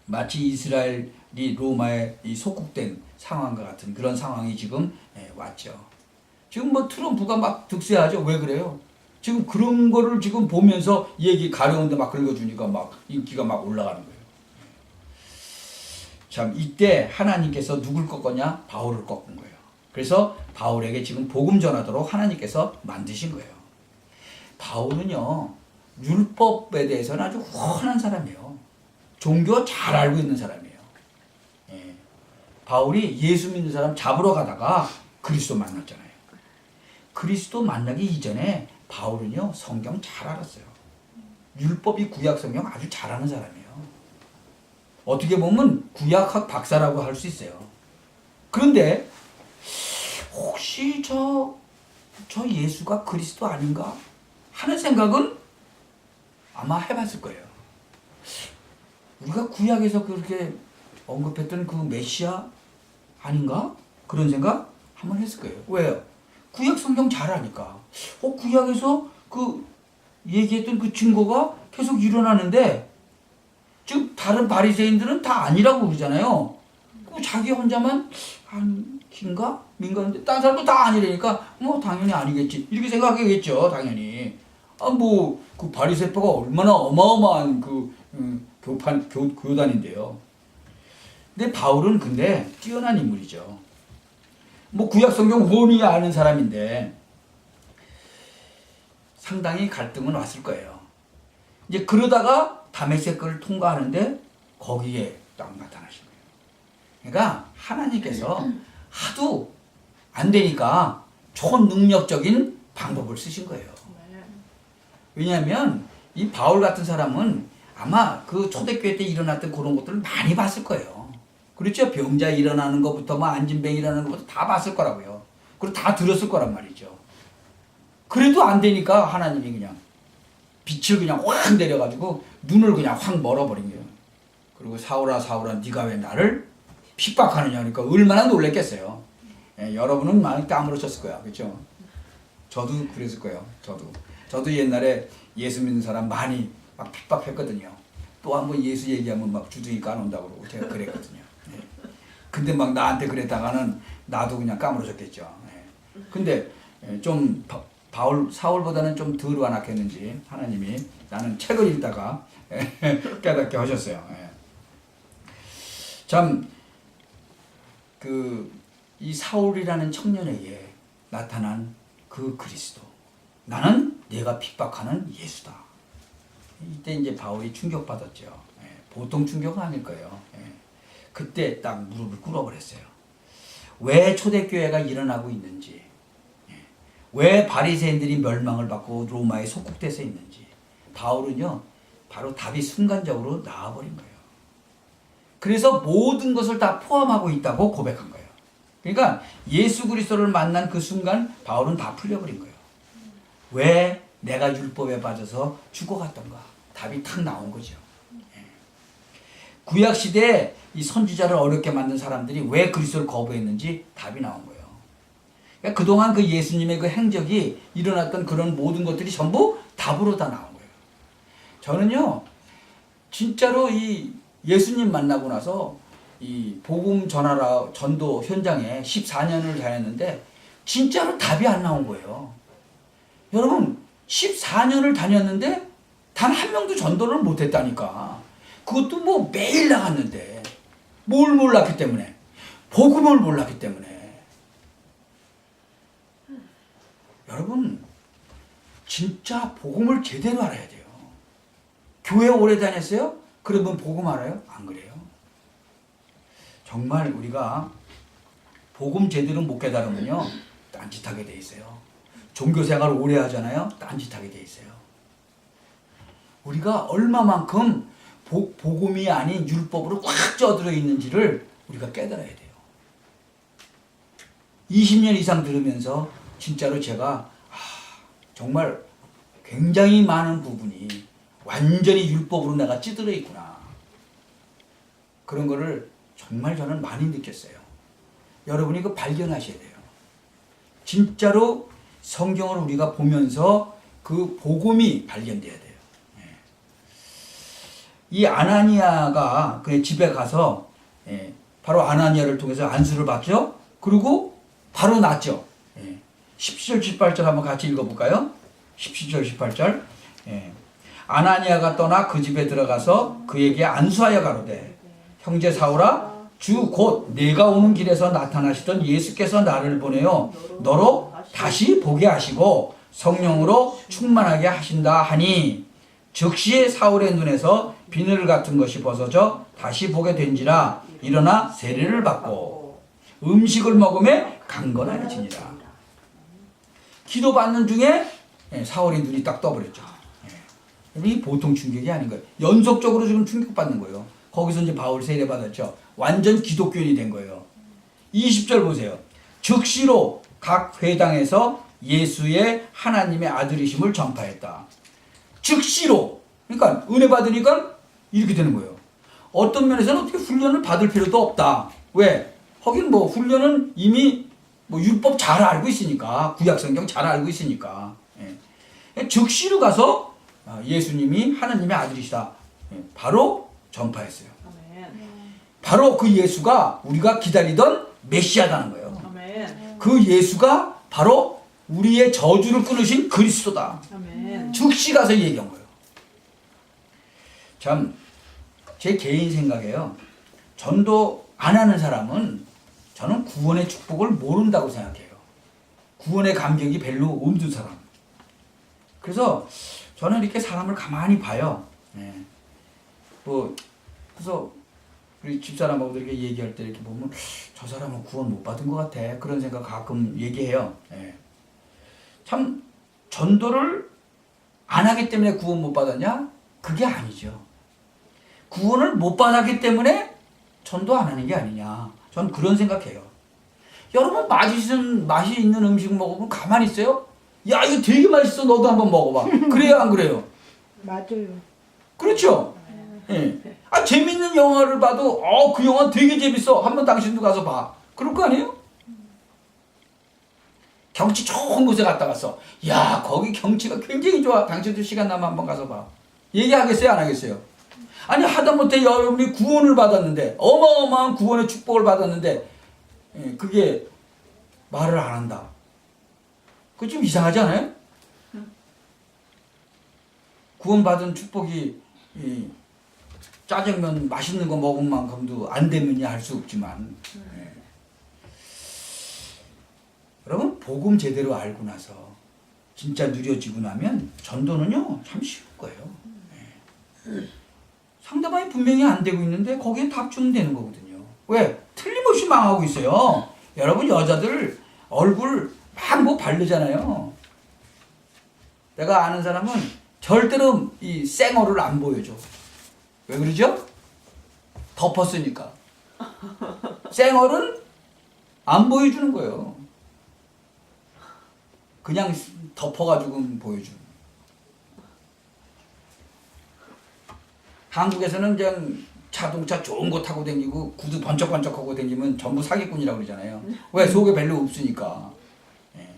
마치 이스라엘이 로마에 이 속국된 상황과 같은 그런 상황이 지금 왔죠. 지금 뭐 트럼프가 막 득세하죠. 왜 그래요? 지금 그런 거를 지금 보면서 얘기 가려운데 막 그런 거 주니까 막 인기가 막 올라가는 거예요. 참 이때 하나님께서 누굴 꺾었냐? 바울을 꺾은 거예요. 그래서 바울에게 지금 복음 전하도록 하나님께서 만드신 거예요. 바울은요 율법에 대해서는 아주 훤한 사람이에요. 종교 잘 알고 있는 사람이에요. 바울이 예수 믿는 사람 잡으러 가다가 그리스도 만났잖아요. 그리스도 만나기 이전에 바울은요 성경 잘 알았어요. 율법이 구약 성경 아주 잘 아는 사람이에요. 어떻게 보면 구약학 박사라고 할 수 있어요. 그런데 혹시 저 예수가 그리스도 아닌가 하는 생각은 아마 해봤을 거예요. 우리가 구약에서 그렇게 언급했던 그 메시아 아닌가? 그런 생각 한번 했을 거예요. 왜요? 구약 성경 잘 아니까. 구약에서 그 얘기했던 그 증거가 계속 일어나는데 지금 다른 바리새인들은 다 아니라고 그러잖아요. 자기 혼자만 아닌가? 민가인데 다른 사람도 다 아니라니까 뭐 당연히 아니겠지. 이렇게 생각하겠죠. 당연히. 그 바리새파가 얼마나 어마어마한 교단인데요. 근데 바울은 근데 뛰어난 인물이죠. 뭐 구약 성경 원히 아는 사람인데 상당히 갈등은 왔을 거예요. 이제 그러다가 다메섹을 통과하는데 거기에 딱 나타나신 거예요. 그러니까 하나님께서 하도 안 되니까 초능력적인 방법을 쓰신 거예요. 왜냐하면 이 바울 같은 사람은 아마 그 초대교회 때 일어났던 그런 것들을 많이 봤을 거예요. 그렇죠? 병자 일어나는 것부터 뭐 안진뱅 일어나는 것부터 다 봤을 거라고요. 그리고 다 들었을 거란 말이죠. 그래도 안 되니까 하나님이 그냥 빛을 그냥 확 내려가지고 눈을 그냥 확 멀어버린 거예요. 그리고 사울아 사울아 네가 왜 나를 핍박하느냐 그러니까 얼마나 놀랬겠어요. 예, 여러분은 많이 까무러쳤을 거야. 그렇죠? 저도 그랬을 거예요. 저도 옛날에 예수 믿는 사람 많이 막 핍박했거든요. 또 한 번 예수 얘기하면 막 주둥이 까놓는다고 그러고 제가 그랬거든요. 예. 근데 막 나한테 그랬다가는 나도 그냥 까무러졌겠죠. 예. 근데 좀 사울보다는 좀 덜 완악했는지 하나님이 나는 책을 읽다가 깨닫게 하셨어요. 예. 참 이 사울이라는 청년에게 나타난 그 그리스도. 나는 내가 핍박하는 예수다. 이때 이제 바울이 충격받았죠. 예, 보통 충격은 아닐 거예요. 예, 그때 딱 무릎을 꿇어버렸어요. 왜 초대교회가 일어나고 있는지, 예, 왜 바리새인들이 멸망을 받고 로마에 속국돼서 있는지 바울은요 바로 답이 순간적으로 나와버린 거예요. 그래서 모든 것을 다 포함하고 있다고 고백한 거예요. 그러니까 예수 그리스도를 만난 그 순간 바울은 다 풀려버린 거예요. 왜 내가 율법에 빠져서 죽어갔던가? 답이 탁 나온 거죠. 구약시대에 이 선지자를 어렵게 만든 사람들이 왜 그리스도를 거부했는지 답이 나온 거예요. 그러니까 그동안 그 예수님의 그 행적이 일어났던 그런 모든 것들이 전부 답으로 다 나온 거예요. 저는요, 진짜로 이 예수님 만나고 나서 이 복음 전도 현장에 14년을 다녔는데 진짜로 답이 안 나온 거예요. 여러분 14년을 다녔는데 단 한 명도 전도를 못했다니까. 그것도 뭐 매일 나갔는데 뭘 몰랐기 때문에, 복음을 몰랐기 때문에. 여러분 진짜 복음을 제대로 알아야 돼요. 교회 오래 다녔어요? 그러면 복음 알아요? 안 그래요. 정말 우리가 복음 제대로 못 깨달으면요 딴짓하게 돼 있어요. 종교생활 오래 하잖아요. 딴짓하게 돼 있어요. 우리가 얼마만큼 복음이 아닌 율법으로 꽉 쪄들어 있는지를 우리가 깨달아야 돼요. 20년 이상 들으면서 진짜로 제가 정말 굉장히 많은 부분이 완전히 율법으로 내가 찌들어 있구나. 그런 거를 정말 저는 많이 느꼈어요. 여러분이 그 발견하셔야 돼요. 진짜로 성경을 우리가 보면서 그 복음이 발견돼야 돼요. 이 아나니아가 그 집에 가서 바로 아나니아를 통해서 안수를 받죠. 그리고 바로 낫죠. 17절 18절 한번 같이 읽어볼까요? 17절 18절. 아나니아가 떠나 그 집에 들어가서 그에게 안수하여 가로되 형제 사울아 주 곧 내가 오는 길에서 나타나시던 예수께서 나를 보내어 너로 다시 보게 하시고 성령으로 충만하게 하신다 하니 즉시 사울의 눈에서 비늘 같은 것이 벗어져 다시 보게 된지라 일어나 세례를 받고 음식을 먹음에 강건하여지니라. 기도받는 중에 사울의 눈이 딱 떠버렸죠. 이 보통 충격이 아닌 거예요. 연속적으로 지금 충격받는 거예요. 거기서 이제 바울 세례 받았죠. 완전 기독교인이 된 거예요. 20절 보세요. 즉시로 각 회당에서 예수의 하나님의 아들이심을 전파했다. 즉시로. 그러니까 은혜 받으니까 이렇게 되는 거예요. 어떤 면에서는 어떻게 훈련을 받을 필요도 없다. 왜? 하긴 뭐 훈련은 이미 뭐 율법 잘 알고 있으니까, 구약 성경 잘 알고 있으니까. 즉시로 가서 예수님이 하나님의 아들이시다. 바로 전파했어요. 바로 그 예수가 우리가 기다리던 메시아라는 거예요. 그 예수가 바로 우리의 저주를 끊으신 그리스도다. 즉시 가서 얘기한 거예요. 참, 제 개인 생각에요. 전도 안 하는 사람은 저는 구원의 축복을 모른다고 생각해요. 구원의 감격이 별로 없는 사람. 그래서 저는 이렇게 사람을 가만히 봐요. 그래서 우리 집사람하고 이렇게 얘기할 때 이렇게 보면 저 사람은 구원 못 받은 것 같아. 그런 생각 가끔 얘기해요. 참 전도를 안 하기 때문에 구원 못 받았냐? 그게 아니죠. 구원을 못 받았기 때문에 전도 안 하는 게 아니냐. 전 그런 생각해요. 여러분 맛이 있는 음식 먹으면 가만히 있어요? 야 이거 되게 맛있어 너도 한번 먹어봐. 그래요 안 그래요? 맞아요. 그렇죠? 예. 아 재밌는 영화를 봐도 그 영화 되게 재밌어. 한번 당신도 가서 봐. 그럴 거 아니에요? 경치 좋은 곳에 갔다 왔어. 야 거기 경치가 굉장히 좋아. 당신도 시간 나면 한번 가서 봐. 얘기하겠어요 안 하겠어요? 아니 하다못해 여러분이 구원을 받았는데 어마어마한 구원의 축복을 받았는데 그게 말을 안 한다. 그거 좀 이상하지 않아요? 구원받은 축복이 짜장면 맛있는 거 먹은 만큼도 안 되면야 할 수 없지만 여러분 복음 제대로 알고 나서 진짜 누려지고 나면 전도는요 참 쉬운 거예요. 상대방이 분명히 안 되고 있는데 거기에 답 주면 되는 거거든요. 왜? 틀림없이 망하고 있어요. 여러분 여자들 얼굴 막 뭐 바르잖아요. 내가 아는 사람은 절대로 이 쌩얼을 안 보여줘. 왜 그러죠? 덮었으니까. 쌩얼은 안 보여주는 거예요. 그냥 덮어가지고 보여주는. 한국에서는 그냥 자동차 좋은 거 타고 다니고 구두 번쩍번쩍하고 다니면 전부 사기꾼이라고 그러잖아요. 왜? 속에 별로 없으니까. 예.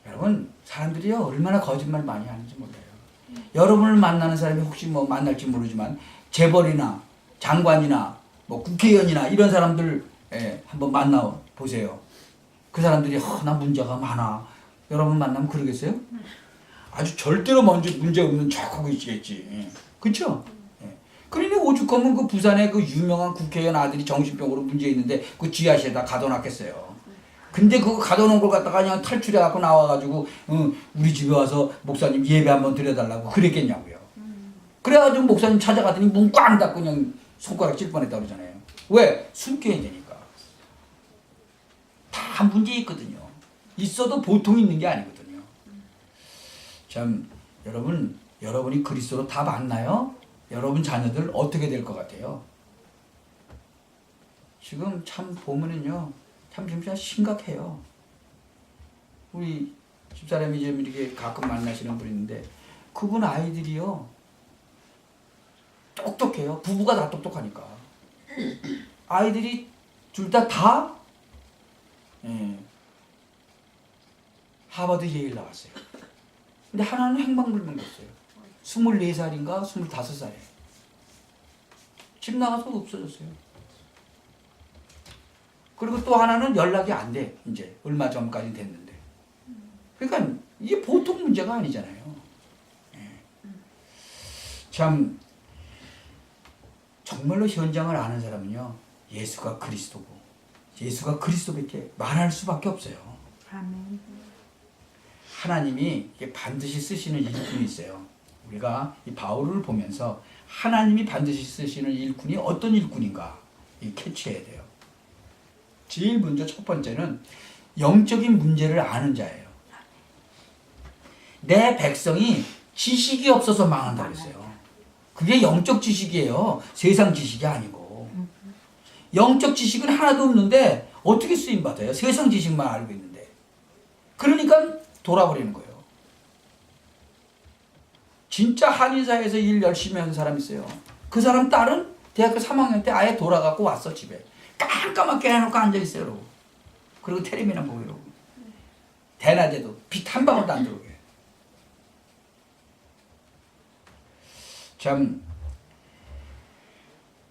여러분 사람들이요 얼마나 거짓말 많이 하는지 몰라요. 여러분을 만나는 사람이 혹시 뭐 만날지 모르지만 재벌이나 장관이나 뭐 국회의원이나 이런 사람들 한번 만나 보세요. 그 사람들이 나 문제가 많아. 여러분 만나면 그러겠어요? 아주 절대로 먼저 문제 없는 척하고 있겠지. 그렇죠? 그러니 오죽하면 그 부산에 그 유명한 국회의원 아들이 정신병으로 문제 있는데 그 지하실에다 가둬놨겠어요. 근데 그거 가둬놓은 걸 갖다가 그냥 탈출해갖고 나와가지고 우리 집에 와서 목사님 예배 한번 드려달라고 그랬겠냐고요. 그래가지고 목사님 찾아갔더니 문 꽝 닫고 그냥 손가락 찔 뻔했다 그러잖아요. 왜? 숨겨야 되니까. 다 문제 있거든요. 있어도 보통 있는 게 아니거든요. 참 여러분이 그리스도로 다 만나요? 여러분 자녀들 어떻게 될 것 같아요? 지금 참 보면은요, 참 진짜 심각해요. 우리 집사람이 좀 이렇게 가끔 만나시는 분이 있는데 그분 아이들이요 똑똑해요. 부부가 다 똑똑하니까. 아이들이 둘 다 하버드 예일 나왔어요. 근데 하나는 행방불명이었어요. 24살인가 25살에 집 나가서 없어졌어요. 그리고 또 하나는 연락이 안 돼. 이제 얼마 전까지 됐는데. 그러니까 이게 보통 문제가 아니잖아요. 참 정말로 현장을 아는 사람은요 예수가 그리스도고 예수가 그리스도밖에 말할 수밖에 없어요. 아멘. 하나님이 반드시 쓰시는 일꾼이 있어요. 우리가 이 바울을 보면서 하나님이 반드시 쓰시는 일꾼이 어떤 일꾼인가 캐치해야 돼요. 제일 먼저 첫 번째는 영적인 문제를 아는 자예요. 내 백성이 지식이 없어서 망한다고 했어요. 그게 영적 지식이에요. 세상 지식이 아니고. 영적 지식은 하나도 없는데 어떻게 쓰임받아요? 세상 지식만 알고 있는데. 그러니까 돌아버리는 거예요. 진짜 한의사에서 일 열심히 하는 사람 있어요. 그 사람 딸은 대학교 3학년 때 아예 돌아가고 왔어 집에. 깜깜하게 해놓고 앉아있어요. 이러고. 그리고 텔레비나 보고 이러고. 대낮에도 빛 한 방울도 안 들어오게. 참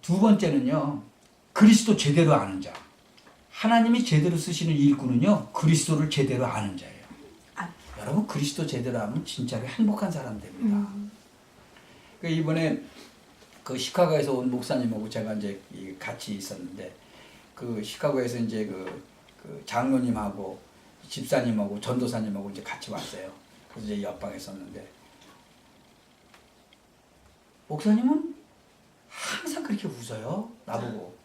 두 번째는요. 그리스도 제대로 아는 자. 하나님이 제대로 쓰시는 일꾼은요. 그리스도를 제대로 아는 자예요. 여러분 그리스도 제대로 하면 진짜로 행복한 사람 됩니다. 이번에 그 시카고에서 온 목사님하고 제가 이제 같이 있었는데 그 시카고에서 이제 그 장로님하고 집사님하고 전도사님하고 이제 같이 왔어요. 그래서 이제 옆방에 있었는데 목사님은 항상 그렇게 웃어요. 나보고.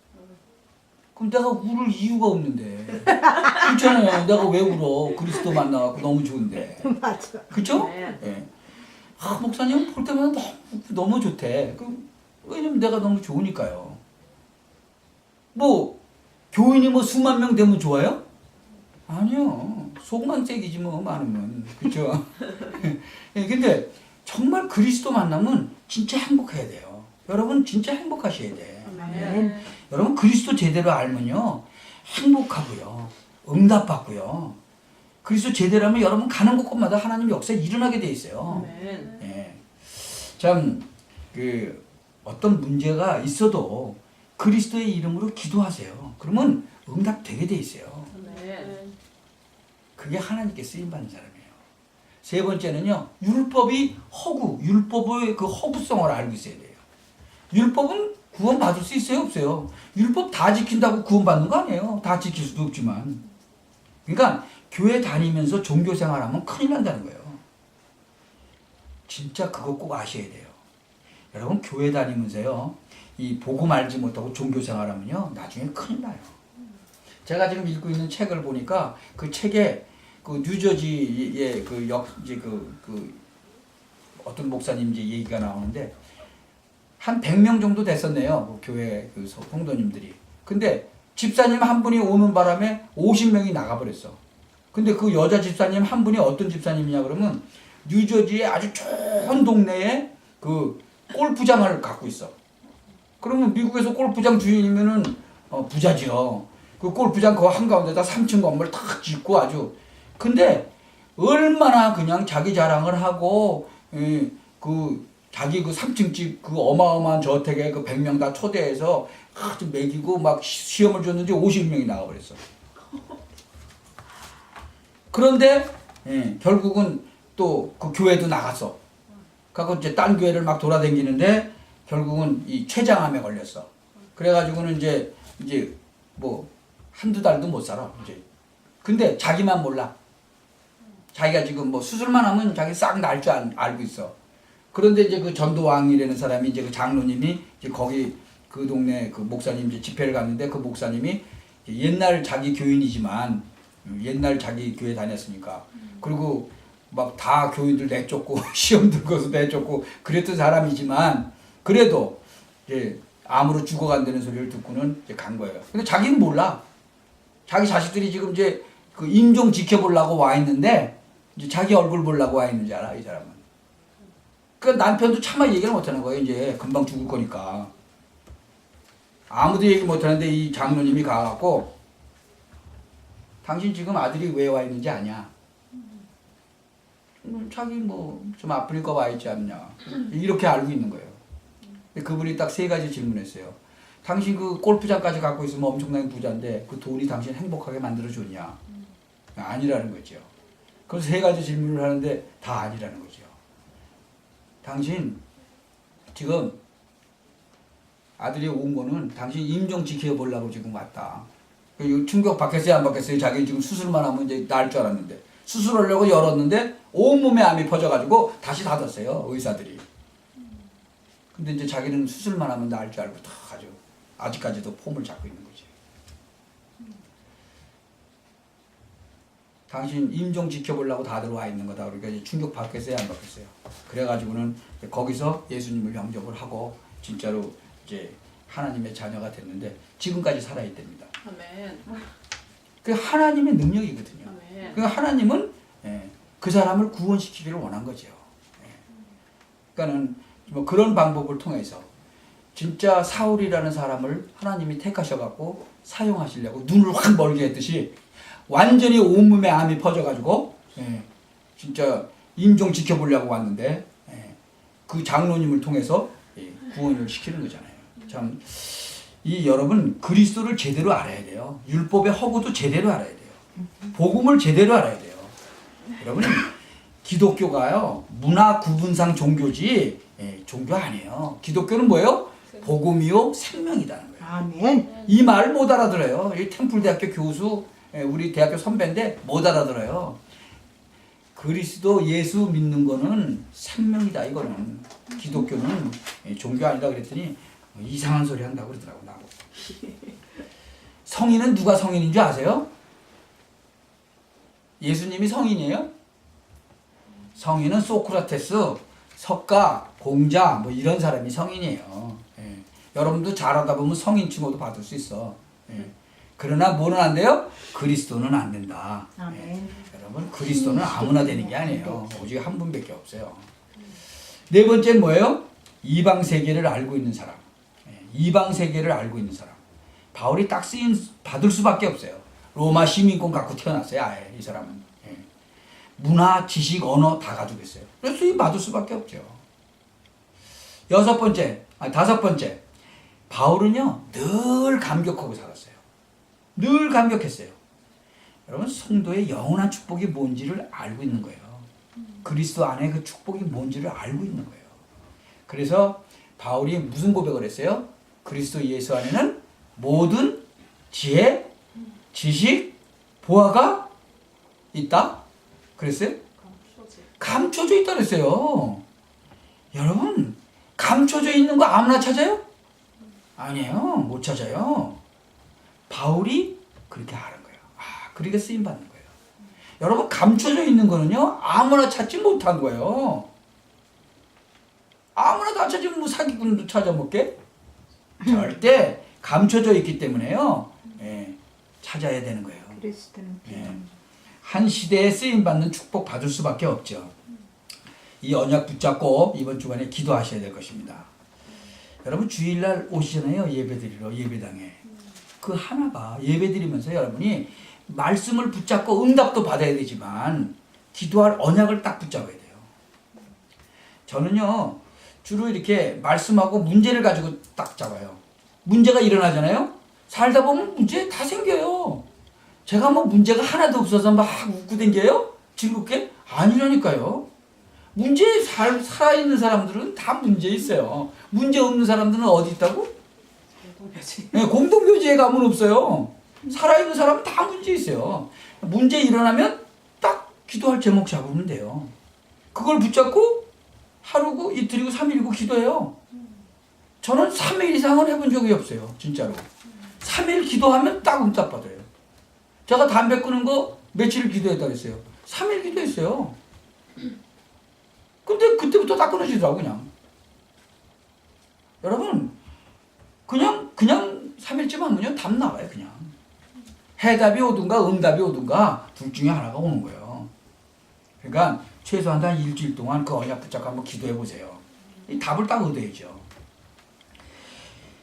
그럼 내가 울을 이유가 없는데. 그렇잖아요. 내가 왜 울어. 그리스도 만나갖고 너무 좋은데. 맞아. 그쵸? 네. 예. 목사님 볼 때마다 너무 좋대. 왜냐면 내가 너무 좋으니까요. 뭐 교인이 뭐 수만 명 되면 좋아요? 아니요. 속만 짝이지 뭐 많으면. 그렇죠? 근데 정말 그리스도 만나면 진짜 행복해야 돼요. 여러분 진짜 행복하셔야 돼. 아멘. 여러분 그리스도 제대로 알면요. 행복하고요. 응답받고요. 그리스도 제대로 하면 여러분 가는 곳곳마다 하나님 역사에 일어나게 돼 있어요. 아멘. 예. 참, 어떤 문제가 있어도 그리스도의 이름으로 기도하세요. 그러면 응답되게 돼 있어요. 아멘. 그게 하나님께 쓰임받는 사람이에요. 세 번째는요, 율법이 율법의 그 허구성을 알고 있어야 돼요. 율법은 구원받을 수 있어요, 없어요? 율법 다 지킨다고 구원받는 거 아니에요. 다 지킬 수도 없지만. 그러니까 교회 다니면서 종교 생활하면 큰일 난다는 거예요. 진짜 그거 꼭 아셔야 돼요. 여러분 교회 다니면서요, 이 복음 알지 못하고 종교 생활하면요, 나중에 큰일 나요. 제가 지금 읽고 있는 책을 보니까 그 책에 그 뉴저지의 어떤 목사님 이제 얘기가 나오는데 한 100명 정도 됐었네요. 그 교회 그 성도님들이. 근데 집사님 한 분이 오는 바람에 50명이 나가버렸어. 근데 그 여자 집사님 한 분이 어떤 집사님이냐 그러면 뉴저지의 아주 좋은 동네에 그 골프장을 갖고 있어. 그러면 미국에서 골프장 주인이면은 부자지요. 그 골프장 그 한가운데다 3층 건물 탁 짓고 아주. 근데 얼마나 그냥 자기 자랑을 하고 그 자기 그 3층 집 그 어마어마한 저택에 그 100명 다 초대해서 아주 먹이고 막 시험을 줬는데 50명이 나가버렸어. 그런데 결국은 또 그 교회도 나갔어. 그래서 이제 딴 교회를 막 돌아다니는데 결국은 이 췌장암에 걸렸어. 그래가지고는 이제 뭐 한두 달도 못 살아 이제. 근데 자기만 몰라. 자기가 지금 뭐 수술만 하면 자기 싹 날 줄 알고 있어. 그런데 이제 그 전도왕이라는 사람이 이제 그 장로님이 이제 거기 그 동네 그 목사님 이제 집회를 갔는데 그 목사님이 옛날 자기 교인이지만 옛날 자기 교회 다녔으니까 그리고 막 다 교인들 내쫓고 시험 들고서 내쫓고 그랬던 사람이지만 그래도 이제 암으로 죽어간다는 소리를 듣고는 이제 간 거예요. 근데 자기는 몰라. 자기 자식들이 지금 이제 그 임종 지켜보려고 와 있는데 이제 자기 얼굴 보려고 와 있는 줄 알아, 이 사람은. 그 남편도 차마 얘기를 못 하는 거예요. 이제 금방 죽을 거니까. 아무도 얘기 못 하는데 이 장로님이 가갖고 당신 지금 아들이 왜 와 있는지 아냐? 자기 뭐 좀 아프니까 와 있지 않냐? 이렇게 알고 있는 거예요. 근데 그분이 딱 세 가지 질문했어요. 당신 그 골프장까지 갖고 있으면 엄청난 부자인데 그 돈이 당신 행복하게 만들어줬냐? 아니라는 거죠. 그래서 세 가지 질문을 하는데 다 아니라는 거죠. 당신 지금 아들이 온 거는 당신 임종 지켜보려고 지금 왔다. 충격 받겠어요, 안 받겠어요? 자기 지금 수술만 하면 이제 나을 줄 알았는데 수술하려고 열었는데 온몸에 암이 퍼져가지고 다시 닫았어요, 의사들이. 근데 이제 자기는 수술만 하면 나을 줄 알고 다 아주 아직까지도 폼을 잡고 있는 거지. 당신 임종 지켜보려고 다들 와 있는 거다. 그러니까 이제 충격 받겠어요, 안 받겠어요? 그래가지고는 거기서 예수님을 영접을 하고 진짜로 이제 하나님의 자녀가 됐는데 지금까지 살아있답니다. 아멘. 그 하나님의 능력이거든요. 아멘. 그 하나님은 그 사람을 구원시키기를 원한 거죠. 그러니까는 뭐 그런 방법을 통해서 진짜 사울이라는 사람을 하나님이 택하셔갖고 사용하시려고 눈을 확 멀게 했듯이 완전히 온몸에 암이 퍼져가지고 진짜 임종 지켜보려고 왔는데 그 장로님을 통해서 구원을 시키는 거잖아요. 참, 여러분 그리스도를 제대로 알아야 돼요. 율법의 허구도 제대로 알아야 돼요. 복음을 제대로 알아야 돼요. 여러분 기독교가요 문화 구분상 종교지 종교 아니에요. 기독교는 뭐예요? 복음이요 생명이다는 거예요. 아멘. 이 말을 못 알아들어요. 이 템플대학교 교수 우리 대학교 선배인데 못 알아들어요. 그리스도 예수 믿는 거는 생명이다. 이거는 기독교는 종교 아니다 그랬더니 이상한 소리 한다고 그러더라고 나보고. 성인은 누가 성인인 줄 아세요? 예수님이 성인이에요? 성인은 소크라테스, 석가, 공자 뭐 이런 사람이 성인이에요. 여러분도 잘하다 보면 성인 칭호도 받을 수 있어. 예. 그러나 뭐는 안 돼요? 그리스도는 안 된다. 아멘. 예. 여러분 그리스도는 아무나 되는 게 아니에요. 오직 한 분밖에 없어요. 네 번째는 뭐예요? 이방 세계를 알고 있는 사람. 예. 이방 세계를 알고 있는 사람. 바울이 딱 쓰임 받을 수밖에 없어요. 로마 시민권 갖고 태어났어요. 아예 이 사람은. 예. 문화, 지식, 언어 다 가지고 있어요. 그래서 쓰임 받을 수밖에 없죠. 다섯 번째. 바울은요 늘 감격하고 살았어요. 늘 감격했어요. 여러분 성도의 영원한 축복이 뭔지를 알고 있는 거예요. 그리스도 안에 그 축복이 뭔지를 알고 있는 거예요. 그래서 바울이 무슨 고백을 했어요? 그리스도 예수 안에는 모든 지혜, 지식, 보화가 있다? 그랬어요? 감춰져 있다 그랬어요. 여러분 감춰져 있는 거 아무나 찾아요? 아니에요. 못 찾아요. 바울이 그렇게 하는 거예요. 그렇게 쓰임받는 거예요. 여러분 감춰져 있는 거는요 아무나 찾지 못한 거예요. 아무나 다 찾으면 뭐 사기꾼도 찾아먹게? 절대 감춰져 있기 때문에요. 예, 찾아야 되는 거예요. 그리스도는 예, 한 시대에 쓰임받는 축복 받을 수밖에 없죠. 이 언약 붙잡고 이번 주간에 기도하셔야 될 것입니다. 여러분 주일날 오시잖아요. 예배드리러 예배당에. 그 하나가 예배드리면서 여러분이 말씀을 붙잡고 응답도 받아야 되지만 기도할 언약을 딱 붙잡아야 돼요. 저는요 주로 이렇게 말씀하고 문제를 가지고 딱 잡아요. 문제가 일어나잖아요. 살다 보면 문제 다 생겨요. 제가 뭐 문제가 하나도 없어서 막 웃고 댕겨요? 즐겁게? 아니라니까요. 문제에 살아있는 사람들은 다 문제 있어요. 문제 없는 사람들은 어디 있다고? 네, 공동묘지에 가면 없어요. 살아있는 사람은 다 문제 있어요. 문제 일어나면 딱 기도할 제목 잡으면 돼요. 그걸 붙잡고 하루고 이틀이고 3일이고 기도해요. 저는 3일 이상은 해본 적이 없어요. 진짜로. 3일 기도하면 딱 응답 받아요. 제가 담배 끊은 거 며칠 기도했다 그랬어요. 3일 기도했어요. 근데 그때부터 다 끊어지더라고 그냥. 여러분 그냥 3일쯤 하면요 답 나와요. 그냥 해답이 오든가 응답이 오든가 둘 중에 하나가 오는 거예요. 그러니까 최소한 한 일주일 동안 그 언약 붙잡고 한번 기도해 보세요. 이 답을 딱 얻어야죠.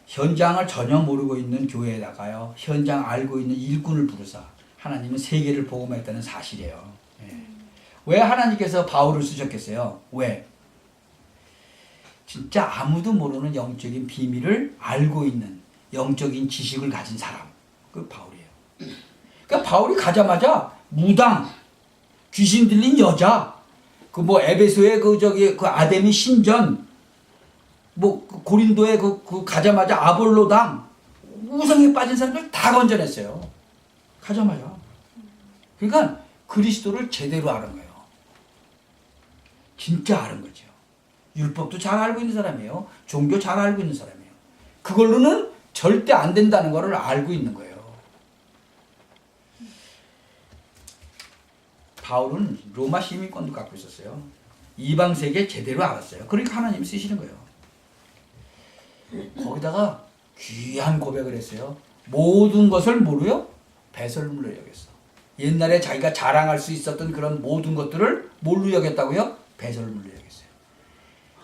현장을 전혀 모르고 있는 교회에다가요 현장 알고 있는 일꾼을 부르사 하나님은 세계를 복음했다는 사실이에요. 예. 왜 하나님께서 바울을 쓰셨겠어요? 왜? 진짜 아무도 모르는 영적인 비밀을 알고 있는 영적인 지식을 가진 사람. 그 바울이에요. 그러니까 바울이 가자마자 무당, 귀신 들린 여자, 그 뭐 에베소의 그 아데미 신전, 뭐 고린도의 그 가자마자 아볼로당, 우상에 빠진 사람들 다 건져냈어요. 가자마자. 그러니까 그리스도를 제대로 아는 거예요. 진짜 아는 거죠. 율법도 잘 알고 있는 사람이에요. 종교 잘 알고 있는 사람이에요. 그걸로는 절대 안 된다는 것을 알고 있는 거예요. 바울은 로마 시민권도 갖고 있었어요. 이방 세계 제대로 알았어요. 그러니까 하나님이 쓰시는 거예요. 거기다가 귀한 고백을 했어요. 모든 것을 뭐로요? 배설물로 여겼어. 옛날에 자기가 자랑할 수 있었던 그런 모든 것들을 뭘로 여겼다고요? 배설물로 여겼어요.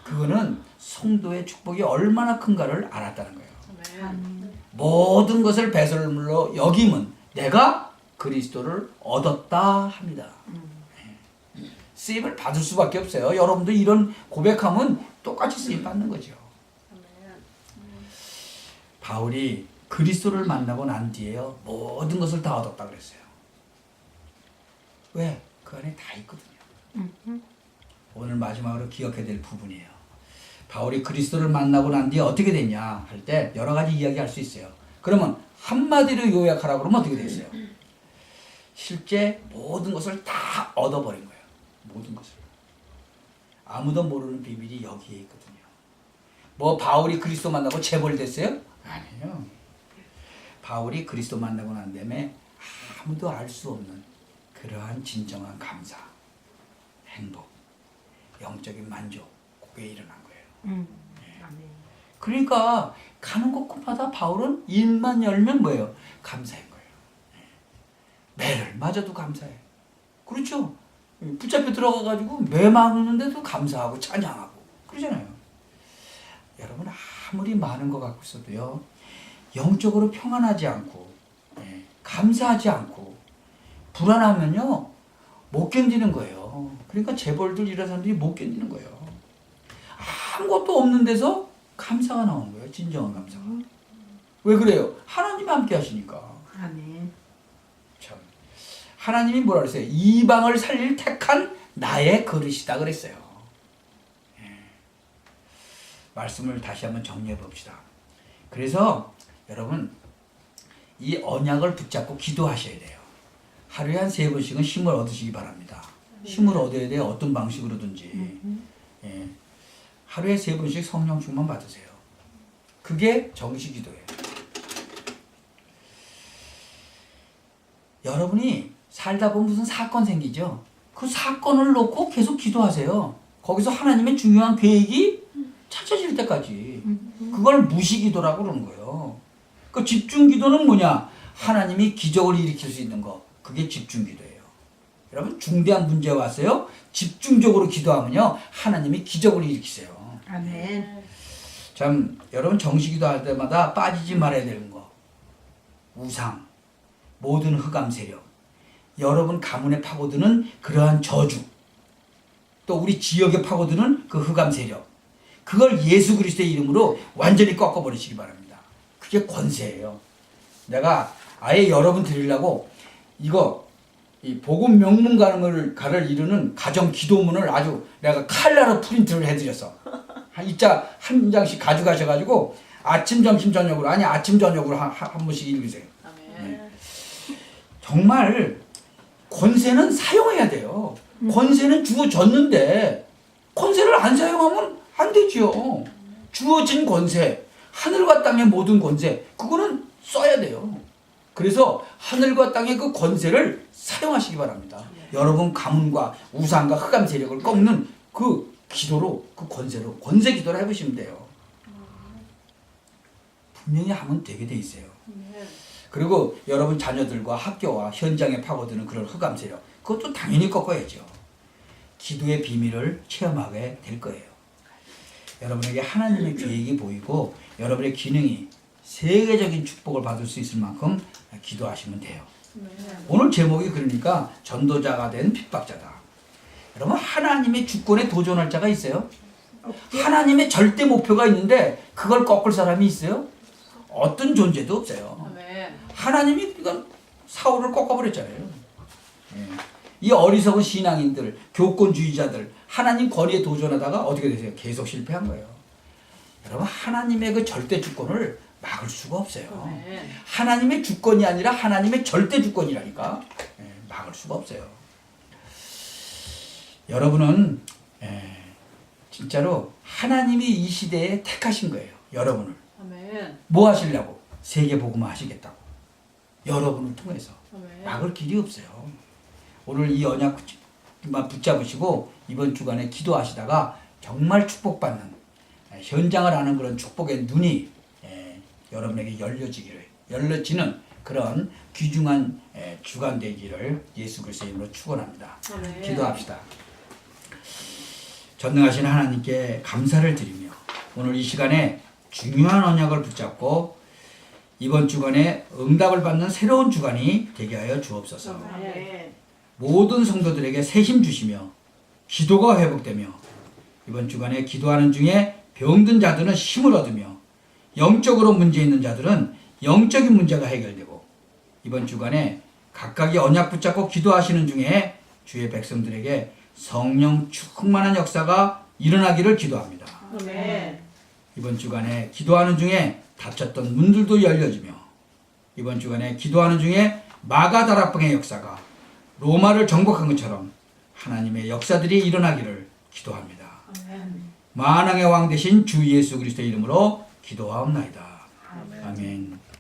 그거는 성도의 축복이 얼마나 큰가를 알았다는 거예요. 모든 것을 배설물로 여김은 내가 그리스도를 얻었다 합니다. 쓰임을 받을 수밖에 없어요. 여러분도 이런 고백하면 똑같이 쓰임 받는 거죠. 바울이 그리스도를 만나고 난 뒤에요 모든 것을 다 얻었다 그랬어요. 왜? 그 안에 다 있거든요. 오늘 마지막으로 기억해야 될 부분이에요. 바울이 그리스도를 만나고 난 뒤에 어떻게 됐냐 할 때 여러 가지 이야기할 수 있어요. 그러면 한마디로 요약하라고 그러면 어떻게 됐어요? 실제 모든 것을 다 얻어버린 거예요. 모든 것을. 아무도 모르는 비밀이 여기에 있거든요. 뭐 바울이 그리스도 만나고 재벌됐어요? 아니에요. 바울이 그리스도 만나고 난 다음에 아무도 알 수 없는 그러한 진정한 감사, 행복, 영적인 만족 그게 일어난 거예요. 아멘. 그러니까 가는 곳곳마다 바울은 입만 열면 뭐예요? 감사인 거예요. 매를 맞아도 감사해. 그렇죠? 붙잡혀 들어가가지고 매 막는데도 감사하고 찬양하고 그러잖아요. 여러분 아무리 많은 것 갖고 있어도요. 영적으로 평안하지 않고 감사하지 않고 불안하면요. 못 견디는 거예요. 그러니까 재벌들 이런 사람들이 못 견디는 거예요. 아무것도 없는 데서 감사가 나오는 거예요. 진정한 감사가. 왜 그래요? 하나님 함께 하시니까. 아멘. 참. 하나님이 뭐라 그랬어요? 이방을 살릴 택한 나의 그릇이다 그랬어요. 말씀을 다시 한번 정리해 봅시다. 그래서 여러분 이 언약을 붙잡고 기도하셔야 돼요. 하루에 한 3번씩은 힘을 얻으시기 바랍니다. 힘을 얻어야 돼요. 어떤 방식으로든지. 하루에 3번씩 성령 충만 받으세요. 그게 정시 기도예요. 여러분이 살다 보면 무슨 사건 생기죠? 그 사건을 놓고 계속 기도하세요. 거기서 하나님의 중요한 계획이 찾아질 때까지. 그걸 무시기도라고 그러는 거예요. 그 집중기도는 뭐냐? 하나님이 기적을 일으킬 수 있는 거. 그게 집중기도예요. 여러분 중대한 문제 왔어요? 집중적으로 기도하면요. 하나님이 기적을 일으키세요. 아멘. 참 여러분 정시기도 할 때마다 빠지지 말아야 되는 거. 우상, 모든 흑암 세력, 여러분 가문에 파고드는 그러한 저주, 또 우리 지역에 파고드는 그 흑암 세력, 그걸 예수 그리스도의 이름으로 완전히 꺾어버리시기 바랍니다. 그게 권세예요. 내가 아예 여러분 드리려고 이거 이 복음 명문가를 이루는 가정 기도문을 아주 내가 칼라로 프린트를 해드렸어. 이자 한 장씩 가져가셔가지고 아침 점심 저녁으로 아침 저녁으로 한 번씩 읽으세요. 네. 정말 권세는 사용해야 돼요. 권세는 주어졌는데 권세를 안 사용하면 안 되지요. 주어진 권세, 하늘과 땅의 모든 권세, 그거는 써야 돼요. 그래서 하늘과 땅의 그 권세를 사용하시기 바랍니다. 여러분 가문과 우상과 흑암 세력을 꺾는 그 기도로, 그 권세로, 권세 기도를 해보시면 돼요. 분명히 하면 되게 돼 있어요. 그리고 여러분 자녀들과 학교와 현장에 파고드는 그런 흑암 세력, 그것도 당연히 꺾어야죠. 기도의 비밀을 체험하게 될 거예요. 여러분에게 하나님의 계획이 보이고 여러분의 기능이 세계적인 축복을 받을 수 있을 만큼 기도하시면 돼요. 오늘 제목이 그러니까 전도자가 된 핍박자다. 여러분 하나님의 주권에 도전할 자가 있어요? 하나님의 절대 목표가 있는데 그걸 꺾을 사람이 있어요? 어떤 존재도 없어요. 하나님이 이건 사울을 꺾어버렸잖아요. 이 어리석은 신앙인들, 교권주의자들, 하나님 권위에 도전하다가 어떻게 되세요? 계속 실패한 거예요. 여러분 하나님의 그 절대 주권을 막을 수가 없어요. 하나님의 주권이 아니라 하나님의 절대 주권이라니까. 막을 수가 없어요. 여러분은 진짜로 하나님이 이 시대에 택하신 거예요. 여러분을. 뭐 하시려고? 세계 복음화 하시겠다고. 여러분을 통해서. 막을 길이 없어요. 오늘 이 언약만 붙잡으시고 이번 주간에 기도하시다가 정말 축복받는 현장을 아는 그런 축복의 눈이 여러분에게 열려지는 그런 귀중한 주간 되기를 예수 그리스도의 이름으로 축원합니다. 기도합시다. 전능하신 하나님께 감사를 드리며 오늘 이 시간에 중요한 언약을 붙잡고 이번 주간에 응답을 받는 새로운 주간이 되게 하여 주옵소서. 모든 성도들에게 새 힘 주시며 기도가 회복되며 이번 주간에 기도하는 중에 병든 자들은 힘을 얻으며 영적으로 문제 있는 자들은 영적인 문제가 해결되고 이번 주간에 각각이 언약 붙잡고 기도하시는 중에 주의 백성들에게 성령 충만한 역사가 일어나기를 기도합니다. 이번 주간에 기도하는 중에 닫혔던 문들도 열려지며 이번 주간에 기도하는 중에 마가다락방의 역사가 로마를 정복한 것처럼 하나님의 역사들이 일어나기를 기도합니다. 만왕의 왕 되신 주 예수 그리스도의 이름으로 기도하옵나이다. 아멘.